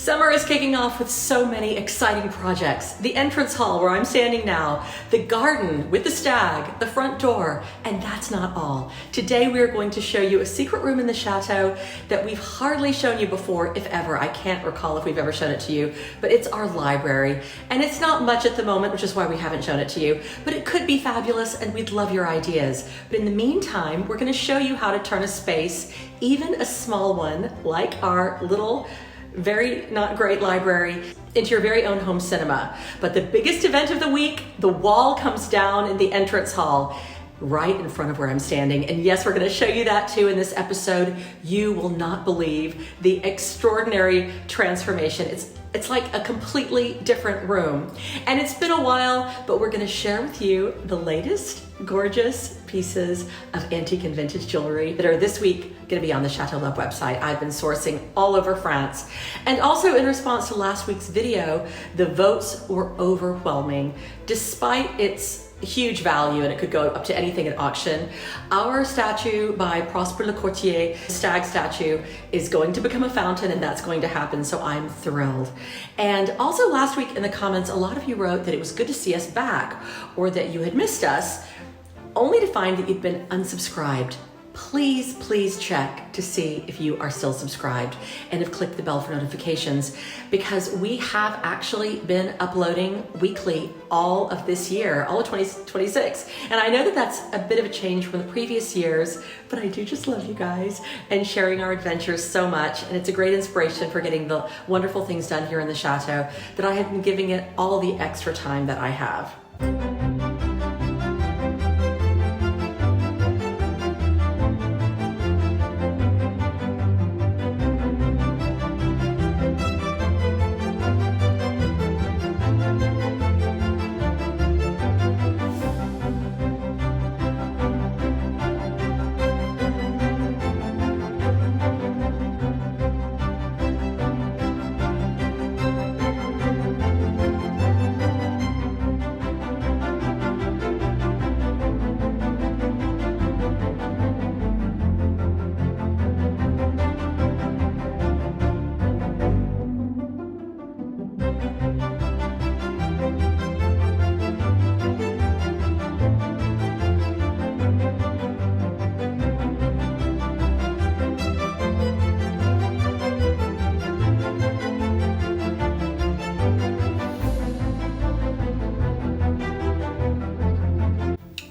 Summer is kicking off with so many exciting projects. The entrance hall where I'm standing now, the garden with the stag, the front door, and that's not all. Today we are going to show you a secret room in the chateau that we've hardly shown you before, if ever. I can't recall if we've ever shown it to you, but it's our library. And it's not much at the moment, which is why we haven't shown it to you, but it could be fabulous and we'd love your ideas. But in the meantime, we're going to show you how to turn a space, even a small one, like our little very not great library, into your very own home cinema. But the biggest event of the week, the wall comes down in the entrance hall right in front of where I'm standing. And yes, we're going to show you that too in this episode. You will not believe the extraordinary transformation. It's like a completely different room. And it's been a while, but we're going to share with you the latest gorgeous pieces of antique and vintage jewelry that are this week going to be on the Chateau Love website. I've been sourcing all over France. And also in response to last week's video, the votes were overwhelming. Despite its huge value, and it could go up to anything at auction, our statue by Prosper Le Courtier, stag statue, is going to become a fountain, and that's going to happen, so I'm thrilled. And also last week in the comments, a lot of you wrote that it was good to see us back, or that you had missed us, only to find that you'd been unsubscribed. Please check to see if you are still subscribed and have clicked the bell for notifications, because we have actually been uploading weekly all of this year, all of 2026. And I know that that's a bit of a change from the previous years, but I do just love you guys and sharing our adventures so much. And it's a great inspiration for getting the wonderful things done here in the Chateau that I have been giving it all the extra time that I have.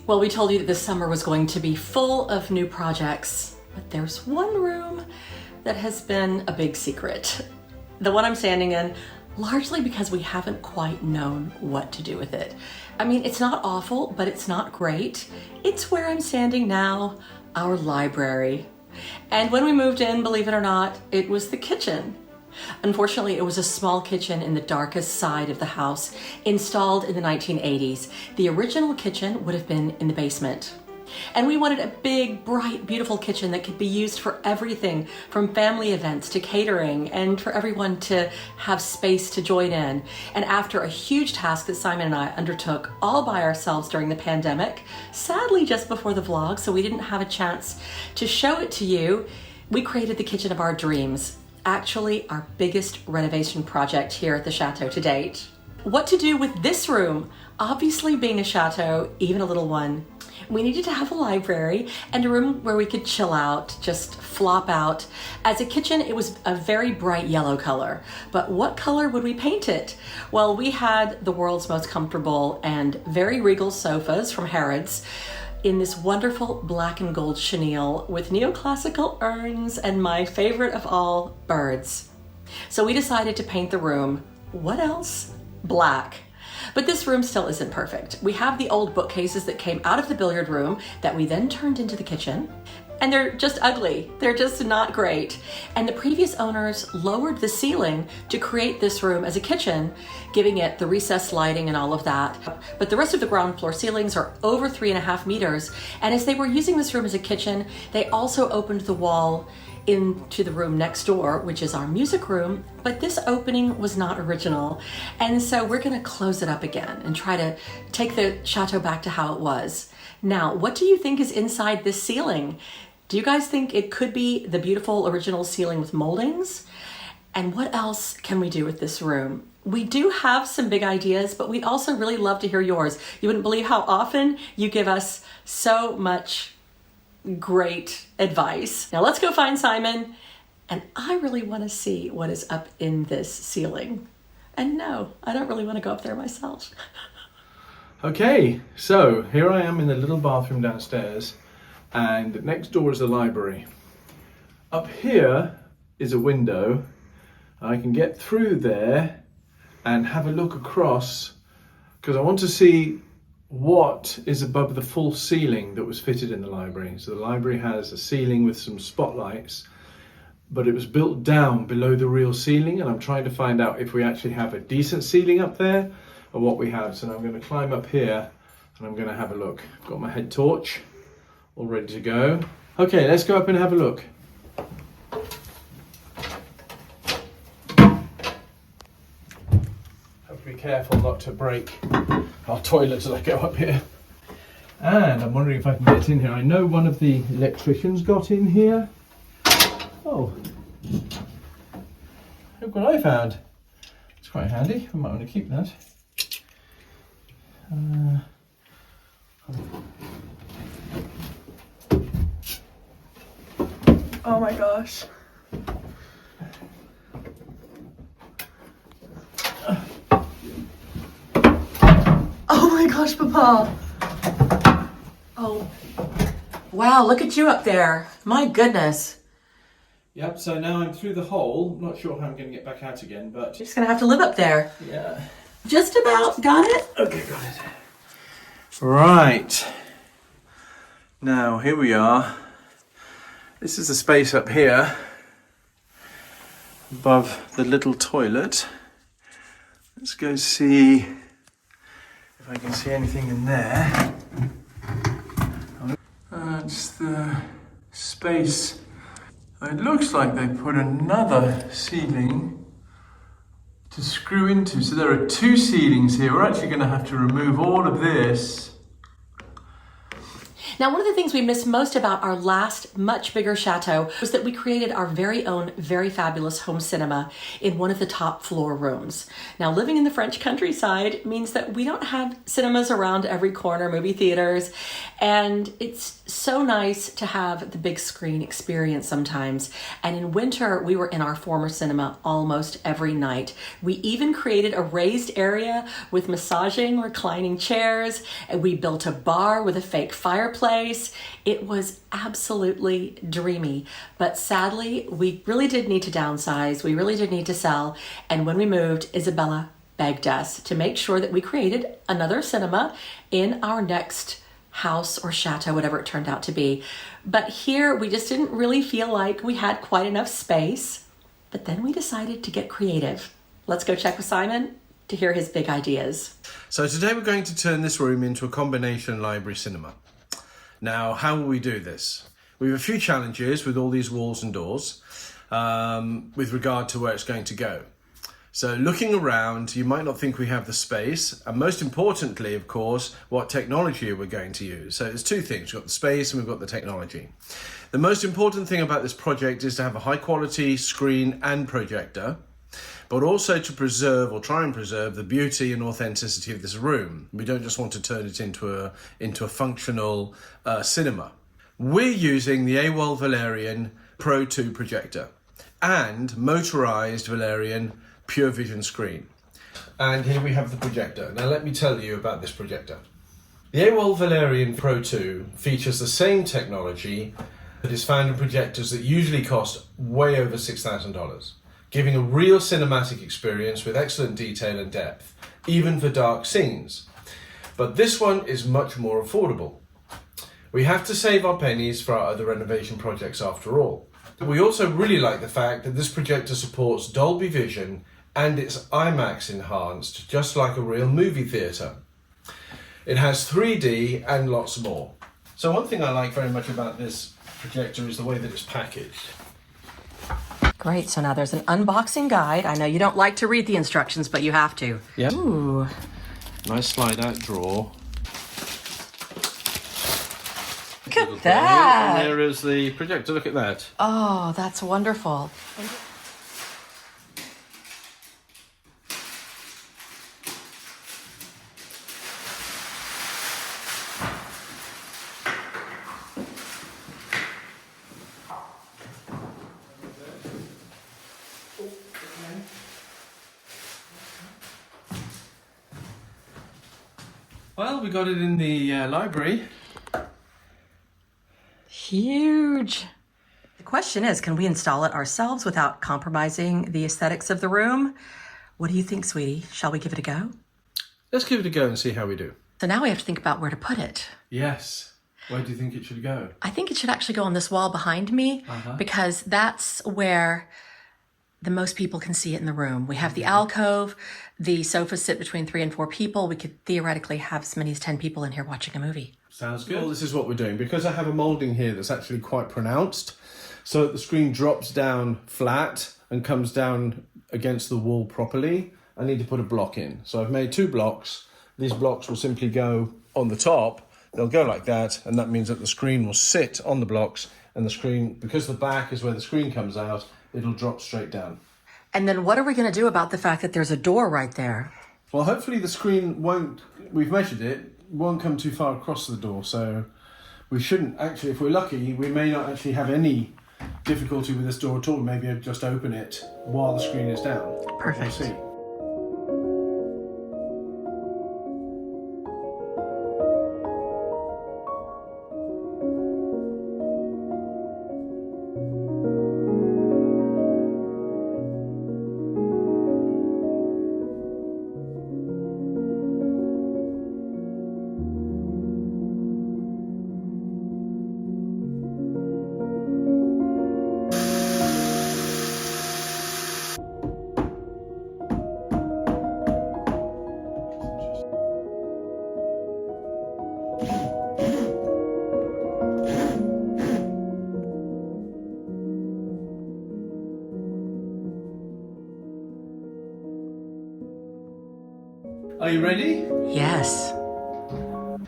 Well, we told you that this summer was going to be full of new projects, but there's one room that has been a big secret. The one I'm standing in, largely because we haven't quite known what to do with it. I mean, it's not awful, but it's not great. It's where I'm standing now, our library. And when we moved in, believe it or not, it was the kitchen. Unfortunately, it was a small kitchen in the darkest side of the house, installed in the 1980s. The original kitchen would have been in the basement. And we wanted a big, bright, beautiful kitchen that could be used for everything from family events to catering, and for everyone to have space to join in. And after a huge task that Simon and I undertook all by ourselves during the pandemic, sadly just before the vlog, so we didn't have a chance to show it to you, we created the kitchen of our dreams. Actually, our biggest renovation project here at the Chateau to date. What to do with this room? Obviously, being a chateau, even a little one, we needed to have a library and a room where we could chill out, just flop out. As a kitchen, it was a very bright yellow color, but what color would we paint it? Well, we had the world's most comfortable and very regal sofas from Harrods in this wonderful black and gold chenille with neoclassical urns and my favorite of all, birds. So we decided to paint the room, what else? Black. But this room still isn't perfect. We have the old bookcases that came out of the billiard room that we then turned into the kitchen. And they're just ugly. They're just not great. And the previous owners lowered the ceiling to create this room as a kitchen, giving it the recessed lighting and all of that. But the rest of the ground floor ceilings are over 3.5 meters. And as they were using this room as a kitchen, they also opened the wall into the room next door, which is our music room, but this opening was not original. And so we're gonna close it up again and try to take the chateau back to how it was. Now, what do you think is inside this ceiling? Do you guys think it could be the beautiful original ceiling with moldings? And what else can we do with this room? We do have some big ideas, but we'd also really love to hear yours. You wouldn't believe how often you give us so much great advice. Now let's go find Simon. And I really want to see what is up in this ceiling. And no, I don't really want to go up there myself. Okay, so here I am in the little bathroom downstairs, and next door is the library. Up here is a window. I can get through there and have a look across, because I want to see what is above the full ceiling that was fitted in the library. So the library has a ceiling with some spotlights, but it was built down below the real ceiling, and I'm trying to find out if we actually have a decent ceiling up there or what we have. So now I'm going to climb up here and I'm going to have a look. I've got my head torch all ready to go. Okay, let's go up and have a look. Have to be careful not to break our toilet as I go up here. And I'm wondering if I can get in here. I know one of the electricians got in here. Oh, look what I found. It's quite handy. I might want to keep that. Oh my gosh. Oh my gosh, Papa. Oh, wow, look at you up there. My goodness. Yep, so now I'm through the hole. I'm not sure how I'm going to get back out again, but... You're just gonna have to live up there. yeah. Just about. Got it? Okay, got it. Right. Now, here we are. This is the space up here above the little toilet. Let's go see if I can see anything in there. That's the space. It looks like they put another ceiling to screw into. So there are two ceilings here. We're actually going to have to remove all of this. Now, one of the things we missed most about our last, much bigger chateau was that we created our very own, very fabulous home cinema in one of the top floor rooms. Now, living in the French countryside means that we don't have cinemas around every corner, movie theaters, and it's so nice to have the big screen experience sometimes. And in winter, we were in our former cinema almost every night. We even created a raised area with massaging, reclining chairs, and we built a bar with a fake fireplace. It was absolutely dreamy, but sadly, we really did need to downsize. We really did need to sell. And when we moved, Isabella begged us to make sure that we created another cinema in our next house or chateau, whatever it turned out to be. But here, we just didn't really feel like we had quite enough space. But then we decided to get creative. Let's go check with Simon to hear his big ideas. So today we're going to turn this room into a combination library cinema. Now, how will we do this? We have a few challenges with all these walls and doors with regard to where it's going to go. So looking around, you might not think we have the space, and most importantly, of course, what technology we're going to use. So there's two things. We've got the space and we've got the technology. The most important thing about this project is to have a high quality screen and projector, but also to preserve or try and preserve the beauty and authenticity of this room. We don't just want to turn it into a functional cinema. We're using the AWOL Valerion Pro2 projector and motorized Valerion Pure Vision screen. And here we have the projector. Now let me tell you about this projector. The AWOL Valerion Pro2 features the same technology that is found in projectors that usually cost way over $6,000. Giving a real cinematic experience with excellent detail and depth, even for dark scenes. But this one is much more affordable. We have to save our pennies for our other renovation projects after all. We also really like the fact that this projector supports Dolby Vision and it's IMAX enhanced, just like a real movie theatre. It has 3D and lots more. So one thing I like very much about this projector is the way that it's packaged. Great, so now there's an unboxing guide. I know you don't like to read the instructions, but you have to. Yeah. Ooh. Nice slide out drawer. Look at that. And there is the projector, look at that. Oh, that's wonderful. Well, we got it in the library. Huge. The question is, can we install it ourselves without compromising the aesthetics of the room? What do you think, sweetie? Shall we give it a go? Let's give it a go and see how we do. So now we have to think about where to put it. Yes. Where do you think it should go? I think it should actually go on this wall behind me because that's where the most people can see it in the room. We have the alcove, the sofas sit between 3 and 4 people. We could theoretically have as many as 10 people in here watching a movie. Sounds good. Well, this is what we're doing. Because I have a moulding here that's actually quite pronounced, so that the screen drops down flat and comes down against the wall properly, I need to put a block in. So I've made 2 blocks. These blocks will simply go on the top. They'll go like that, and that means that the screen will sit on the blocks, and the screen, because the back is where the screen comes out, it'll drop straight down. And then what are we going to do about the fact that there's a door right there? Well, hopefully the screen won't, we've measured it, won't come too far across the door, so we shouldn't actually, if we're lucky, we may not actually have any difficulty with this door at all. Maybe I'd just open it while the screen is down. Perfect. We'll see. Are you ready? Yes.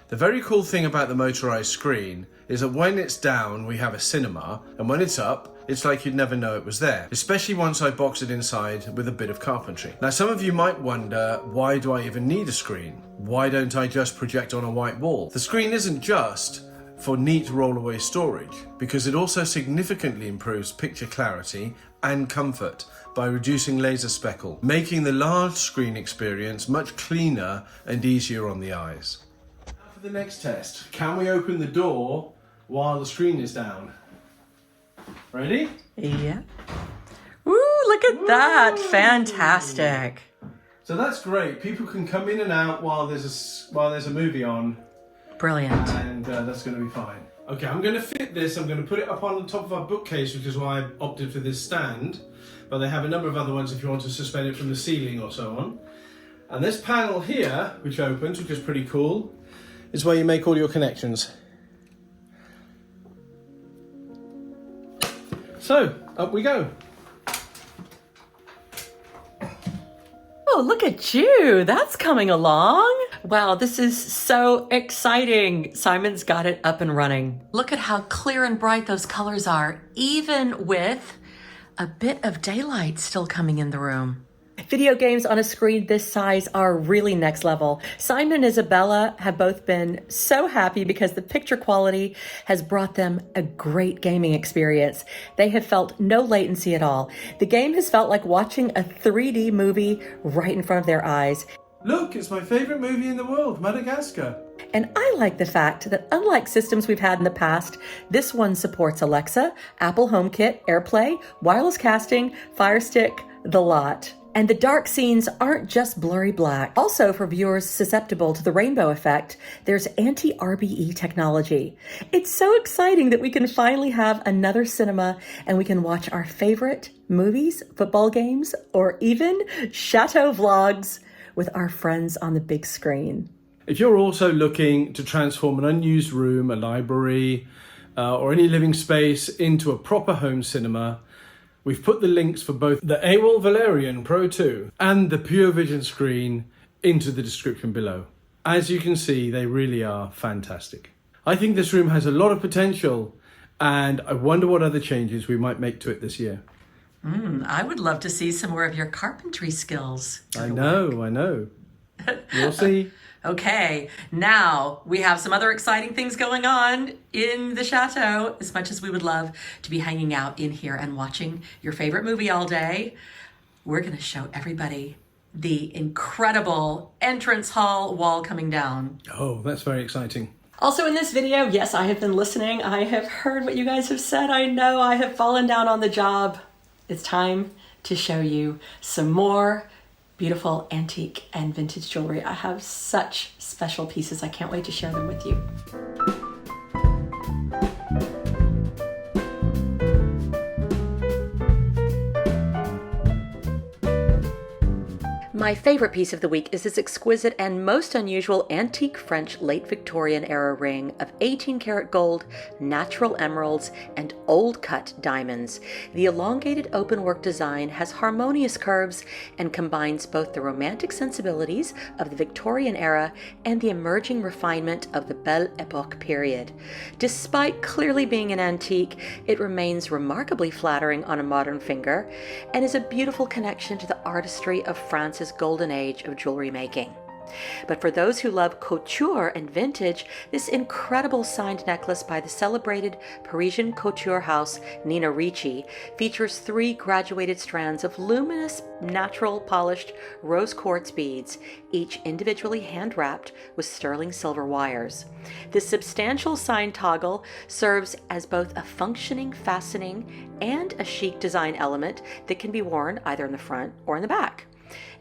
The very cool thing about the motorized screen is that when it's down, we have a cinema, and when it's up, it's like you'd never know it was there, especially once I box it inside with a bit of carpentry. Now, some of you might wonder, why do I even need a screen? Why don't I just project on a white wall? The screen isn't just for neat roll-away storage, because it also significantly improves picture clarity and comfort by reducing laser speckle, making the large screen experience much cleaner and easier on the eyes. Now for the next test, can we open the door while the screen is down? Ready? Yeah. Woo, look at that. Fantastic. So that's great. People can come in and out while there's a movie on. Brilliant. And that's going to be fine. Okay, I'm going to fit this. I'm going to put it up on the top of our bookcase, which is why I opted for this stand. But they have a number of other ones if you want to suspend it from the ceiling or so on. And this panel here, which opens, which is pretty cool, is where you make all your connections. So, up we go. Oh, look at you. That's coming along. Wow, this is so exciting. Simon's got it up and running. Look at how clear and bright those colors are, even with a bit of daylight still coming in the room. Video games on a screen this size are really next level. Simon and Isabella have both been so happy because the picture quality has brought them a great gaming experience. They have felt no latency at all. The game has felt like watching a 3D movie right in front of their eyes. Look, it's my favourite movie in the world, Madagascar. And I like the fact that unlike systems we've had in the past, this one supports Alexa, Apple HomeKit, AirPlay, wireless casting, Fire Stick, the lot. And the dark scenes aren't just blurry black. Also, for viewers susceptible to the rainbow effect, there's anti-RBE technology. It's so exciting that we can finally have another cinema and we can watch our favorite movies, football games, or even chateau vlogs with our friends on the big screen. If you're also looking to transform an unused room, a library, or any living space into a proper home cinema, we've put the links for both the AWOL Valerion Pro2 and the Pure Vision screen into the description below. As you can see, they really are fantastic. I think this room has a lot of potential, and I wonder what other changes we might make to it this year. I would love to see some more of your carpentry skills. I know. We'll see. Okay, now we have some other exciting things going on in the chateau. As much as we would love to be hanging out in here and watching your favorite movie all day, we're going to show everybody the incredible entrance hall wall coming down. Oh, that's very exciting. Also in this video, yes, I have been listening. I have heard what you guys have said. I know I have fallen down on the job. It's time to show you some more beautiful antique and vintage jewelry. I have such special pieces. I can't wait to share them with you. My favorite piece of the week is this exquisite and most unusual antique French late Victorian era ring of 18 karat gold, natural emeralds, and old cut diamonds. The elongated openwork design has harmonious curves and combines both the romantic sensibilities of the Victorian era and the emerging refinement of the Belle Epoque period. Despite clearly being an antique, it remains remarkably flattering on a modern finger and is a beautiful connection to the artistry of France's golden age of jewelry making. But for those who love couture and vintage, this incredible signed necklace by the celebrated Parisian couture house Nina Ricci features 3 graduated strands of luminous, natural polished rose quartz beads, each individually hand-wrapped with sterling silver wires. This substantial signed toggle serves as both a functioning fastening and a chic design element that can be worn either in the front or in the back.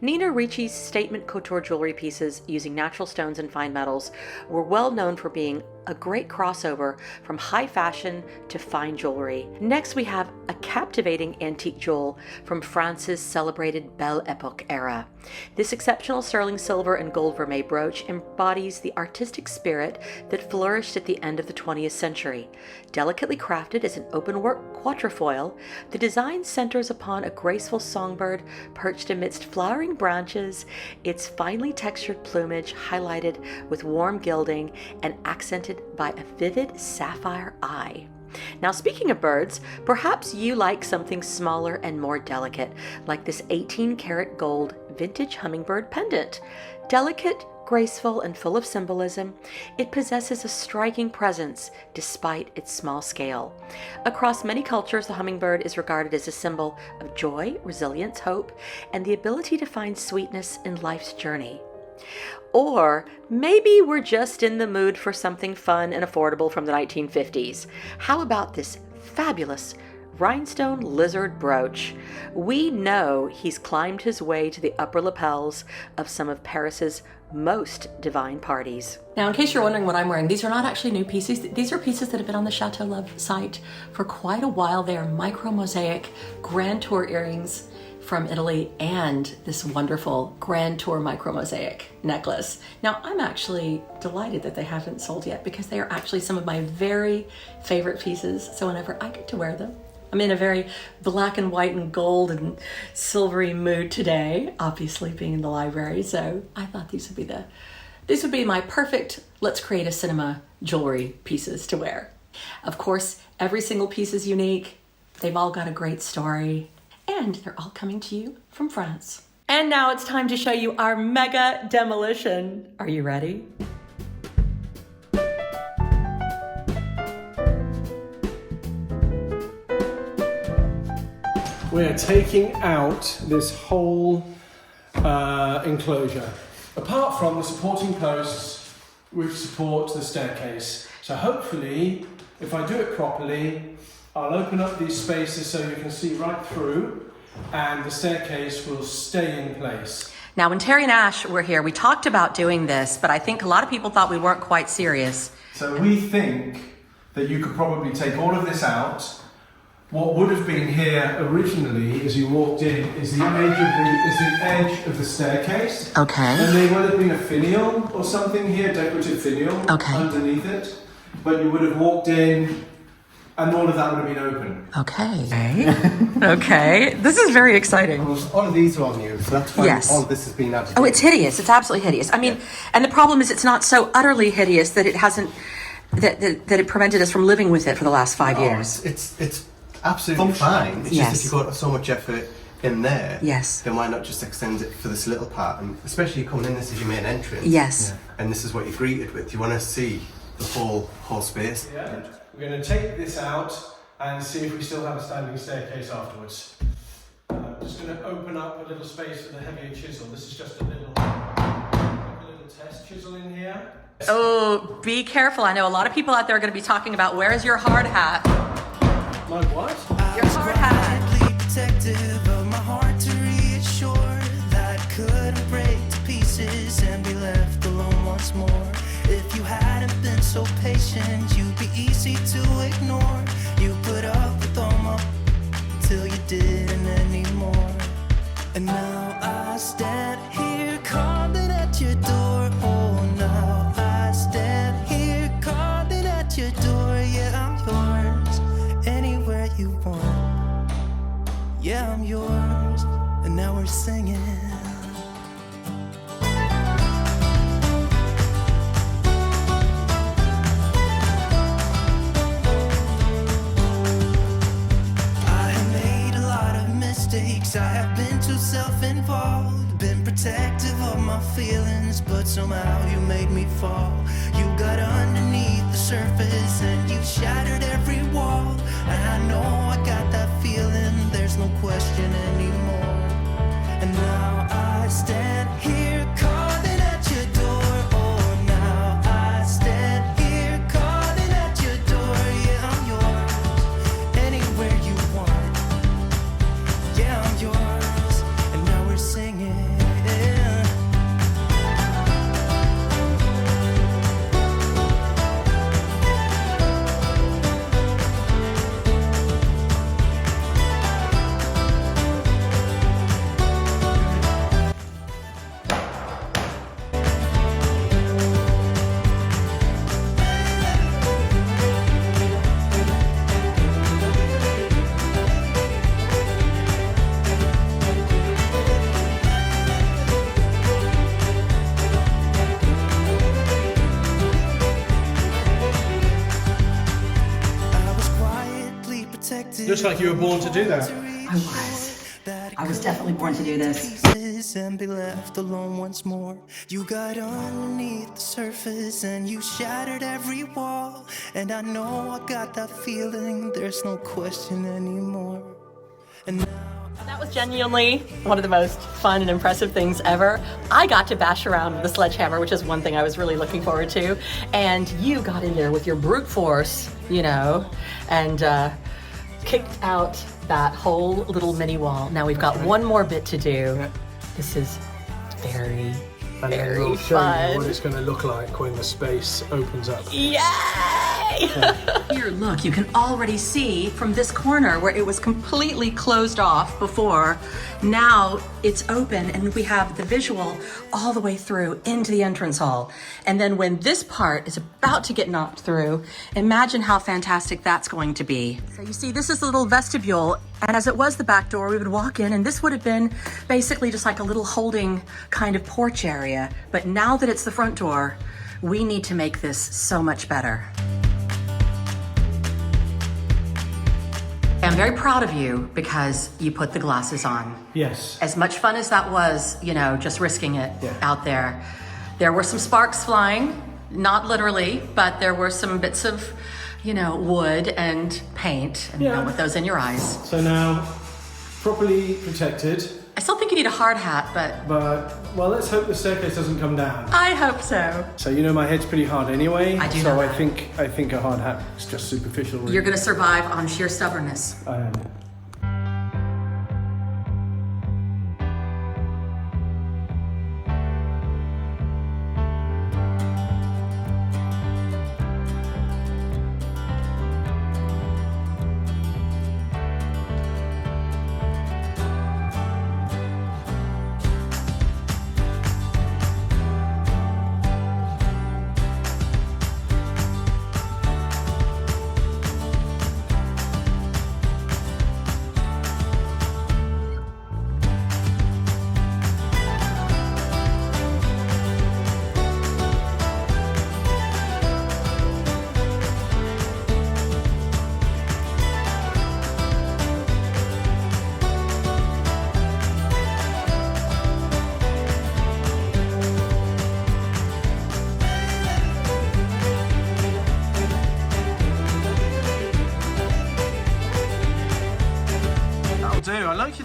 Nina Ricci's statement couture jewelry pieces using natural stones and fine metals were well known for being a great crossover from high fashion to fine jewelry. Next, we have a captivating antique jewel from France's celebrated Belle Epoque era. This exceptional sterling silver and gold vermeil brooch embodies the artistic spirit that flourished at the end of the 20th century. Delicately crafted as an open-work quatrefoil, the design centers upon a graceful songbird perched amidst flowering branches, its finely textured plumage highlighted with warm gilding and accented by a vivid sapphire eye. Now, speaking of birds, perhaps you like something smaller and more delicate, like this 18 karat gold vintage hummingbird pendant. Delicate, graceful, and full of symbolism, it possesses a striking presence despite its small scale. Across many cultures, the hummingbird is regarded as a symbol of joy, resilience, hope, and the ability to find sweetness in life's journey. Or maybe we're just in the mood for something fun and affordable from the 1950s. How about this fabulous rhinestone lizard brooch? We know he's climbed his way to the upper lapels of some of Paris's most divine parties. Now, in case you're wondering what I'm wearing, these are not actually new pieces. These are pieces that have been on the Chateau Love site for quite a while. They are micro mosaic Grand Tour earrings from Italy and this wonderful Grand Tour micro mosaic necklace. Now, I'm actually delighted that they haven't sold yet because they are actually some of my very favorite pieces. So whenever I get to wear them, I'm in a very black and white and gold and silvery mood today, obviously being in the library. So I thought these would be my perfect let's create a cinema jewelry pieces to wear. Of course, every single piece is unique. They've all got a great story. And they're all coming to you from France. And now it's time to show you our mega demolition. Are you ready? We are taking out this whole enclosure, apart from the supporting posts which support the staircase. So hopefully, if I do it properly, I'll open up these spaces so you can see right through and the staircase will stay in place. Now, when Terry and Ash were here, we talked about doing this, but I think a lot of people thought we weren't quite serious. So we think that you could probably take all of this out. What would have been here originally as you walked in is the edge of the staircase. Okay. And there would have been a finial or something here, decorative finial underneath it. But you would have walked in and all of that would have been open. Okay. Okay. This is very exciting. Well, all of these are on you, so that's why all of this has been added. Oh, it's hideous. It's absolutely hideous. I mean, and the problem is it's not so utterly hideous that it hasn't, that it prevented us from living with it for the last 5 years. It's absolutely fine. It's just if you've got so much effort in there, then why not just extend it for this little part? And especially coming in, this is your main entrance. Yes. And this is what you're greeted with. You want to see the whole space. Yeah. We're going to take this out and see if we still have a standing staircase afterwards. just going to open up a little space for the heavier chisel. This is just a little test chisel in here. Oh, be careful. I know a lot of people out there are going to be talking about where's your hard hat? My what? Your hard hat. Protective of my heart to reassure that I couldn't break to pieces and be left alone once more. If you hadn't been so patient, you'd be easy to ignore. You put up with all my till you didn't anymore. And now I stand here calling at your door. Oh, now I stand here calling at your door. Yeah, I'm yours anywhere you want. Yeah, I'm yours. And now we're singing. I have been too self-involved, been protective of my feelings, but somehow you made me fall. You got underneath the surface and you shattered every wall. And I know I got that feeling, there's no question anymore. And now I stand here calling at your door. Oh, now I stand here calling at your door. Yeah, I'm yours, anywhere you want. Yeah, I'm yours, and now we're singing. Looks like you were born to do that. I was definitely born to do this. And be left alone once more. You got underneath the surface and you shattered every wall. And I know I got that feeling, there's no question anymore. And now That was genuinely one of the most fun and impressive things ever. I got to bash around with the sledgehammer, which is one thing I was really looking forward to. And you got in there with your brute force, you know, and kicked out that whole little mini wall. Now we've got one more bit to do. This is very, very we'll show fun. you what it's going to look like when the space opens up. Yay! Here, look, you can already see from this corner where it was completely closed off before. Now it's open and we have the visual all the way through into the entrance hall. And then when this part is about to get knocked through, imagine how fantastic that's going to be. So you see, this is the little vestibule, and as it was the back door, we would walk in and this would have been basically just like a little holding kind of porch area. But now that it's the front door, we need to make this so much better. I'm very proud of you because you put the glasses on. Yes. As much fun as that was, you know, just risking it out there. There were some sparks flying, not literally, but there were some bits of, you know, wood and paint, and you know, with those in your eyes. So now, properly protected. I still think you need a hard hat, but well, let's hope the staircase doesn't come down. I hope so. So you know my head's pretty hard anyway. I do so know I that. think a hard hat is just superficial. Really. You're gonna survive on sheer stubbornness. I am.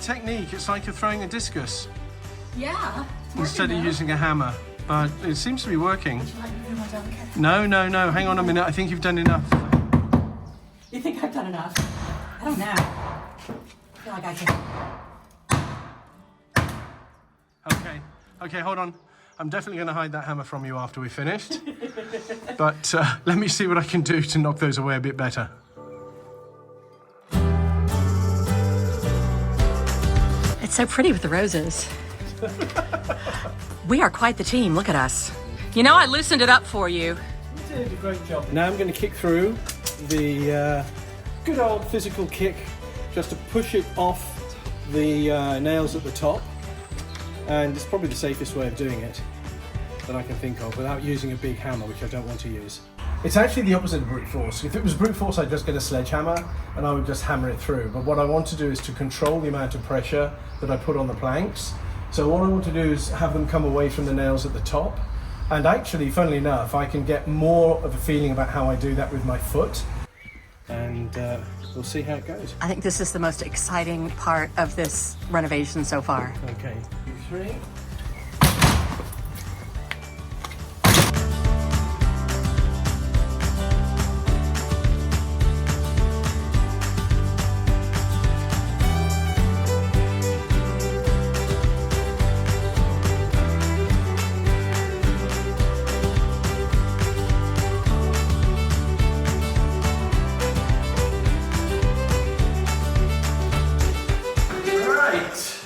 technique. It's like you're throwing a discus Yeah. instead of using a hammer. But it seems to be working. No, no, no. Hang on a minute. I think you've done enough. You think I've done enough? I don't know. I feel like I can. Okay. Okay, hold on. I'm definitely going to hide that hammer from you after we're finished. But let me see what I can do to knock those away a bit better. It's so pretty with the roses. We are quite the team, look at us. You know, I loosened it up for you. You did a great job. Now I'm going to kick through the good old physical kick, just to push it off the nails at the top. And it's probably the safest way of doing it that I can think of without using a big hammer, which I don't want to use. It's actually the opposite of brute force. If it was brute force, I'd just get a sledgehammer and I would just hammer it through. But what I want to do is to control the amount of pressure that I put on the planks. So what I want to do is have them come away from the nails at the top. And actually, funnily enough, I can get more of a feeling about how I do that with my foot. And we'll see how it goes. I think this is the most exciting part of this renovation so far. Okay, 3.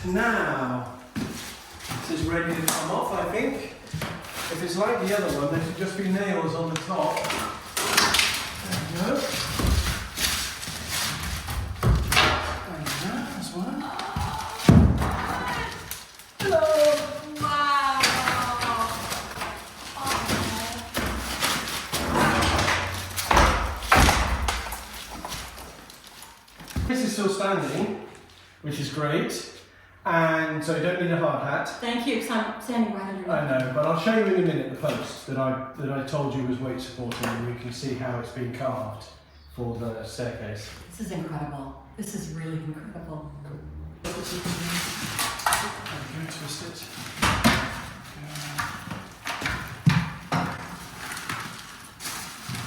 Now, this is ready to come off, I think. If it's like the other one, there should just be nails on the top. There we go. There we go, that's one. Hello! Wow! This is still standing, which is great. And so you don't need a hard hat. Thank you, because I'm standing right under you. I know, but I'll show you in a minute the post that I told you was weight supporting, and you can see how it's been carved for the staircase. This is incredible. This is really incredible. There we go, twist it.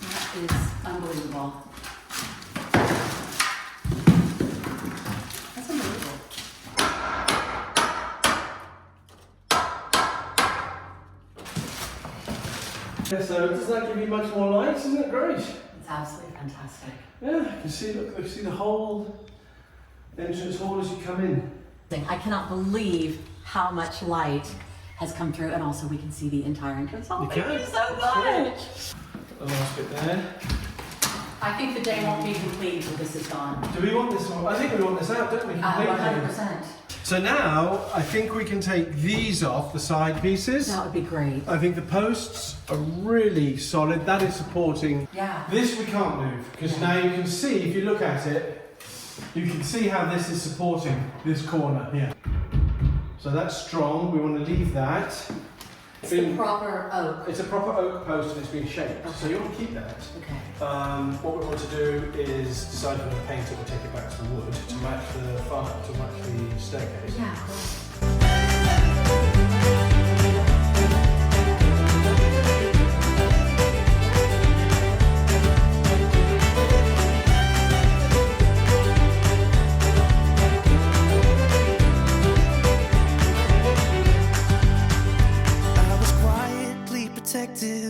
That is unbelievable. That's unbelievable. Yeah, so does that give you much more light? Isn't it great? It's absolutely fantastic. Yeah, you can see, look, you see the whole entrance hall as you come in. I cannot believe how much light has come through, and also we can see the entire entrance hall. Thank you so much. The last bit there. I think the day won't be complete until this is gone. Do we want this one? I think we want this out, don't we? 100%. So now, I think we can take these off, the side pieces. That would be great. I think the posts are really solid. That is supporting. Yeah. This we can't move, because now you can see, if you look at it, you can see how this is supporting this corner here. So that's strong. We want to leave that. It's a proper oak. It's a proper oak post and it's been shaped. Okay. So you want to keep that. Okay. What we want to do is decide if we're going to paint it or take it back to the wood to match the fire, to match the staircase. Yeah.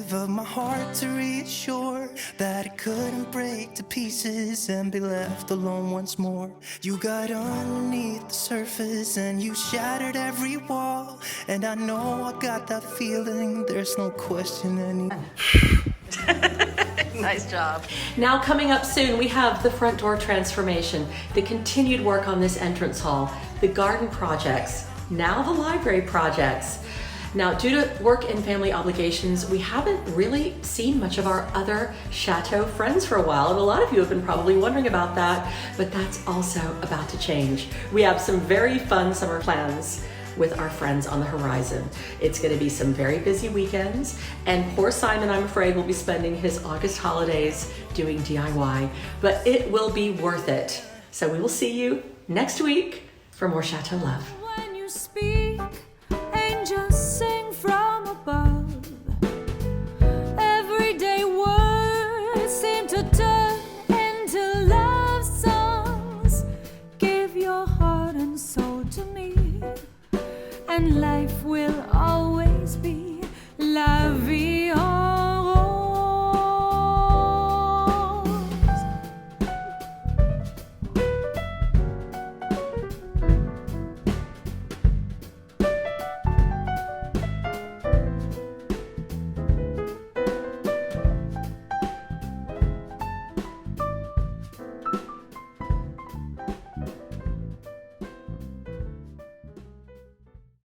Of my heart to reassure that it couldn't break to pieces and be left alone once more. You got underneath the surface and you shattered every wall, and I know I got that feeling, there's no question anymore. Nice job. Now coming up soon, we have the front door transformation, the continued work on this entrance hall, the garden projects, now the library projects. Now, due to work and family obligations, we haven't really seen much of our other Chateau friends for a while, and a lot of you have been probably wondering about that, but that's also about to change. We have some very fun summer plans with our friends on the horizon. It's gonna be some very busy weekends, and poor Simon, I'm afraid, will be spending his August holidays doing DIY, but it will be worth it. So we will see you next week for more Chateau love. When you speak, angels sing from above. Everyday words seem to turn into love songs. Give your heart and soul to me, and life will always be la vie.